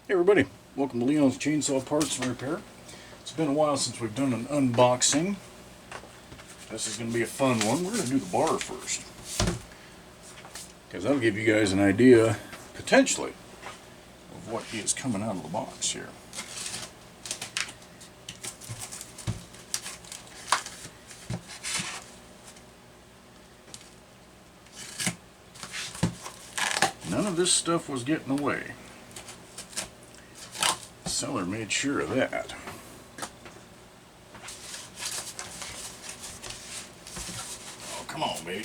Hey everybody, welcome to Leon's Chainsaw Parts and Repair. It's been a while since we've done an unboxing. This is going to be a fun one. We're going to do the bar first, because that'll give you guys an idea, potentially, of what is coming out of the box here. None of this stuff was getting away. The seller made sure of that. Oh, come on, baby.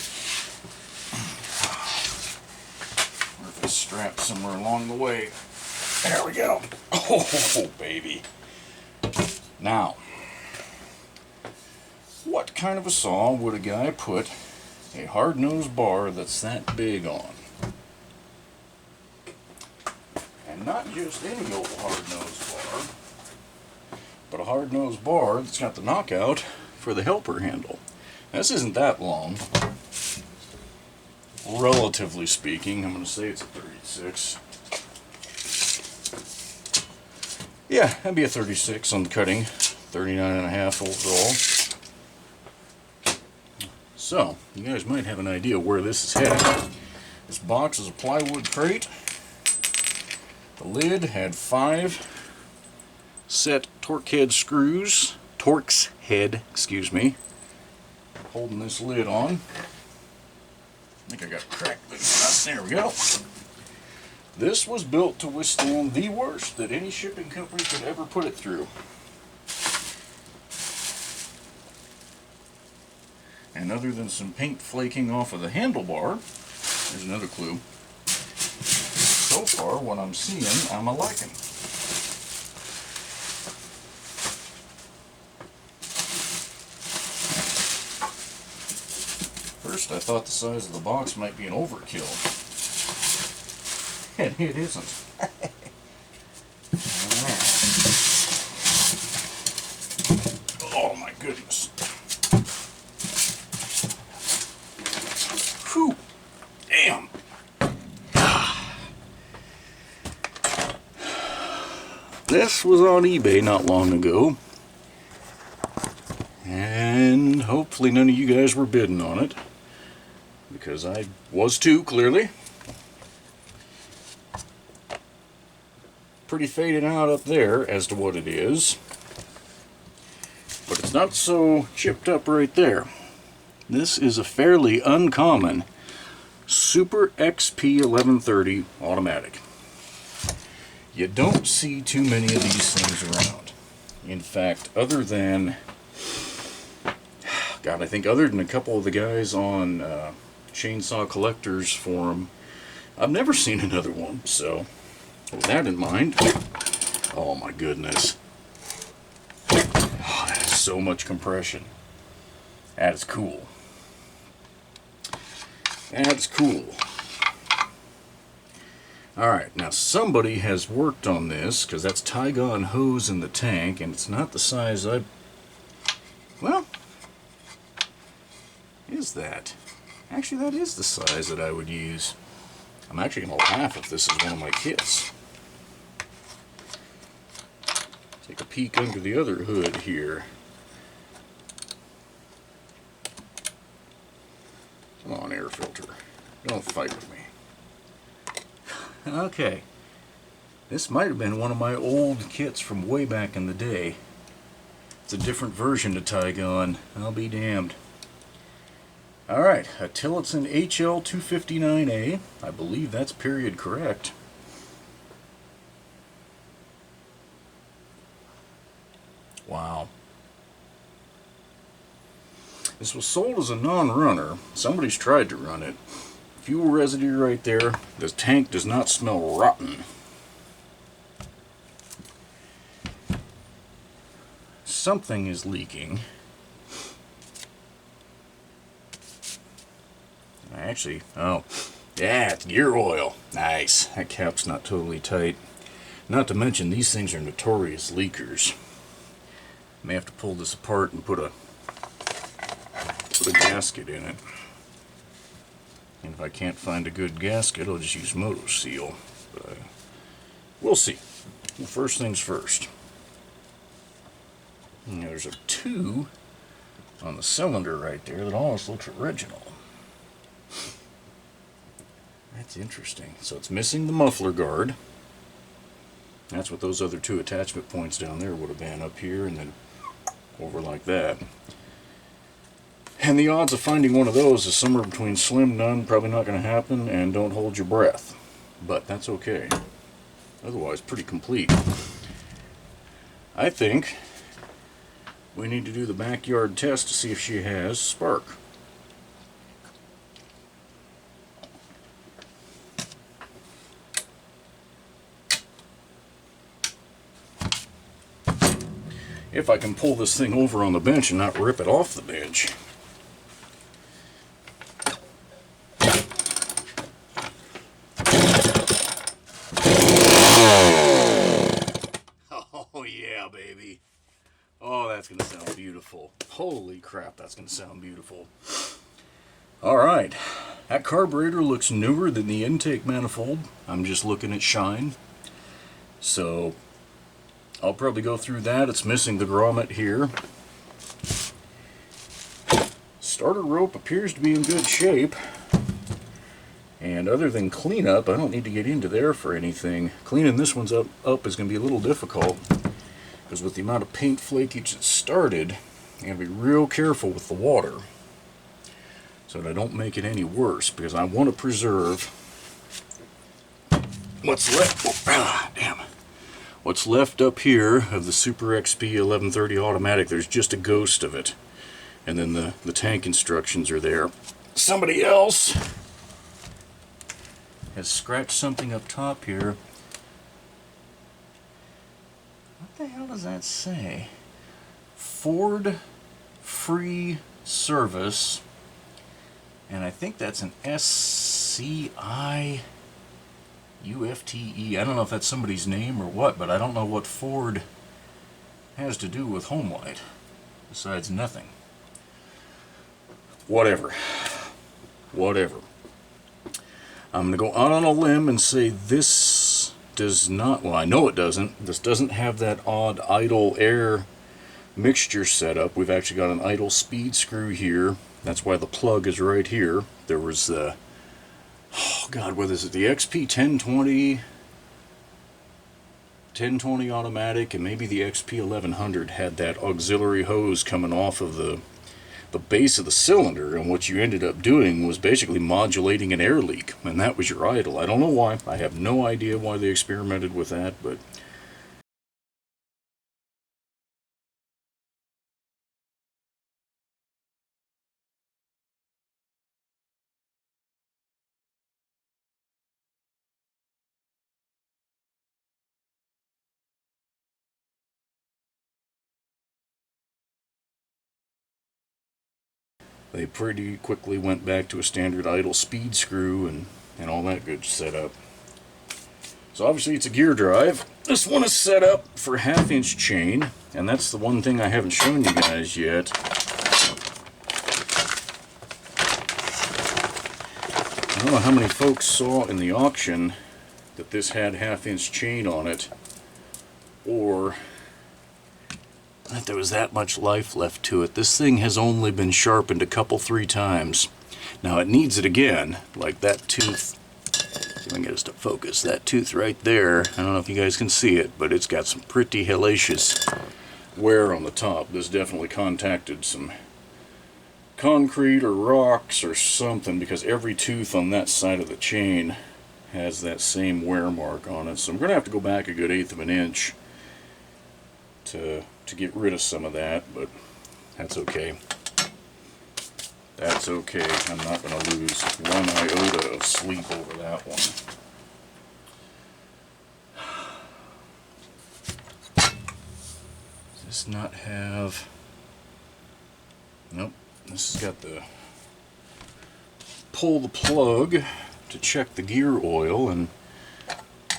Or if it's strapped somewhere along the way. There we go. Oh, baby. Now, what kind of a saw would a guy put a hard-nosed bar that's that big on? And not just any old hard-nosed bar, but a hard-nosed bar that's got the knockout for the helper handle. Now, this isn't that long, relatively speaking. I'm going to say it's a 36. Yeah, that'd be a 36 on the cutting, 39.5 overall. So, you guys might have an idea where this is headed. This box is a plywood crate. The lid had 5 set Torx head, excuse me, holding this lid on. I think I got cracked loose. There we go. This was built to withstand the worst that any shipping company could ever put it through. And other than some paint flaking off of the handlebar, there's another clue. So far, what I'm seeing, I'm a liking. First, I thought the size of the box might be an overkill. And it isn't. Oh my goodness. Whew. Damn. This was on eBay not long ago, and hopefully none of you guys were bidding on it, because I was too, clearly. Pretty faded out up there as to what it is, but it's not so chipped up right there. This is a fairly uncommon Super XP 1130 automatic. You don't see too many of these things around. In fact, other than a couple of the guys on Chainsaw Collectors Forum, I've never seen another one. So, with that in mind, oh my goodness. Oh, that is so much compression. That is cool. That's cool. Alright, now somebody has worked on this, because that's Tygon hose in the tank, and it's not the size well, is that? Actually, that is the size that I would use. I'm actually going to laugh if this is one of my kits. Take a peek under the other hood here. Come on, air filter. Don't fight with me. Okay, this might have been one of my old kits from way back in the day. It's a different version of Tygon, I'll be damned. Alright, a Tillotson HL259A, I believe that's period correct. Wow. This was sold as a non-runner. Somebody's tried to run it. Fuel residue right there. This tank does not smell rotten. Something is leaking. Actually, oh, yeah, it's gear oil. Nice. That cap's not totally tight. Not to mention, these things are notorious leakers. May have to pull this apart and put a gasket in it. And if I can't find a good gasket, I'll just use Moto Seal. But we'll see. Well, first things first. There's a 2 on the cylinder right there that almost looks original. That's interesting. So it's missing the muffler guard. That's what those other 2 attachment points down there would have been, up here and then over like that. And the odds of finding one of those is somewhere between slim, none, probably not going to happen, and don't hold your breath. But that's okay. Otherwise, pretty complete. I think we need to do the backyard test to see if she has spark. If I can pull this thing over on the bench and not rip it off the bench. Oh yeah, baby. Oh, that's going to sound beautiful. Holy crap, that's going to sound beautiful. Alright, that carburetor looks newer than the intake manifold. I'm just looking at shine. So I'll probably go through that. It's missing the grommet here. Starter rope appears to be in good shape. And other than cleanup, I don't need to get into there for anything. Cleaning this one's up is going to be a little difficult, because with the amount of paint flakage that started, I'm going to be real careful with the water so that I don't make it any worse, because I want to preserve what's left. Damn. What's left up here of the Super XP 1130 automatic. There's just a ghost of it. And then the tank instructions are there. Somebody else has scratched something up top here. What the hell does that say? Ford free service. And I think that's an SCI UFTE. I don't know if that's somebody's name or what, but I don't know what Ford has to do with Homelite, besides nothing. Whatever. I'm going to go out on a limb and say this does not, well, I know it doesn't. This doesn't have that odd idle air mixture set up. We've actually got an idle speed screw here. That's why the plug is right here. There was the, oh God, what is it? The XP 1020 automatic, and maybe the XP 1100 had that auxiliary hose coming off of the base of the cylinder, and what you ended up doing was basically modulating an air leak, and that was your idle. I don't know why. I have no idea why they experimented with that, but they pretty quickly went back to a standard idle speed screw and all that good setup. So obviously it's a gear drive. This one is set up for 1/2-inch chain, and that's the one thing I haven't shown you guys yet. I don't know how many folks saw in the auction that this had 1/2-inch chain on it, or that there was that much life left to it. This thing has only been sharpened a couple, 3 times. Now it needs it again, like that tooth. See if I can get us to focus. That tooth right there, I don't know if you guys can see it, but it's got some pretty hellacious wear on the top. This definitely contacted some concrete or rocks or something, because every tooth on that side of the chain has that same wear mark on it. So I'm going to have to go back a good 1/8 of an inch to get rid of some of that, but that's okay. That's okay. I'm not going to lose one iota of sleep over that one. Does this not have... Nope. This has got the... Pull the plug to check the gear oil, and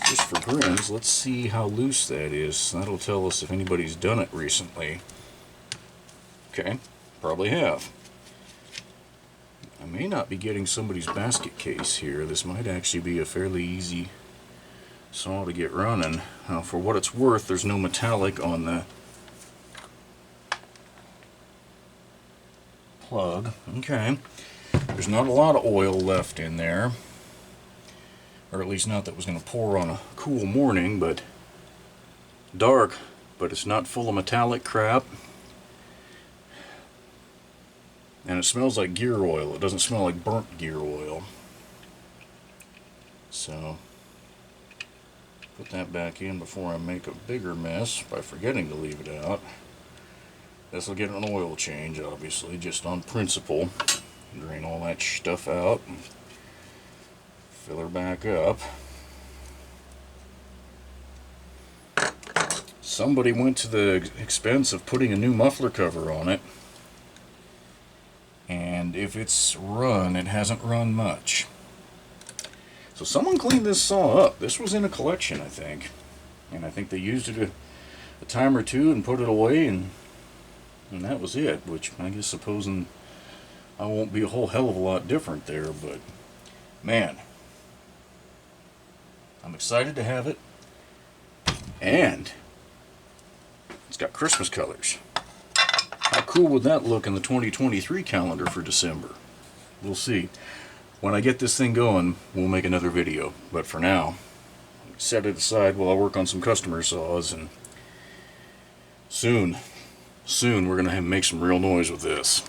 just for grins, let's see how loose that is. That'll tell us if anybody's done it recently. Okay, probably have. I may not be getting somebody's basket case here. This might actually be a fairly easy saw to get running. For what it's worth, there's no metallic on the plug. Okay. There's not a lot of oil left in there, or at least not that was going to pour on a cool morning, but dark, but it's not full of metallic crap. And it smells like gear oil. It doesn't smell like burnt gear oil. So, put that back in before I make a bigger mess by forgetting to leave it out. This will get an oil change, obviously, just on principle. Drain all that stuff out. Fill her back up. Somebody went to the expense of putting a new muffler cover on it. And if it's run, it hasn't run much. So someone cleaned this saw up. This was in a collection, I think. And I think they used it a time or two and put it away, and that was it. Which I guess supposing I won't be a whole hell of a lot different there, but man, I'm excited to have it. And it's got Christmas colors. How cool would that look in the 2023 calendar for December? We'll see. When I get this thing going, we'll make another video. But for now, set it aside while I work on some customer saws, and soon we're going to make some real noise with this.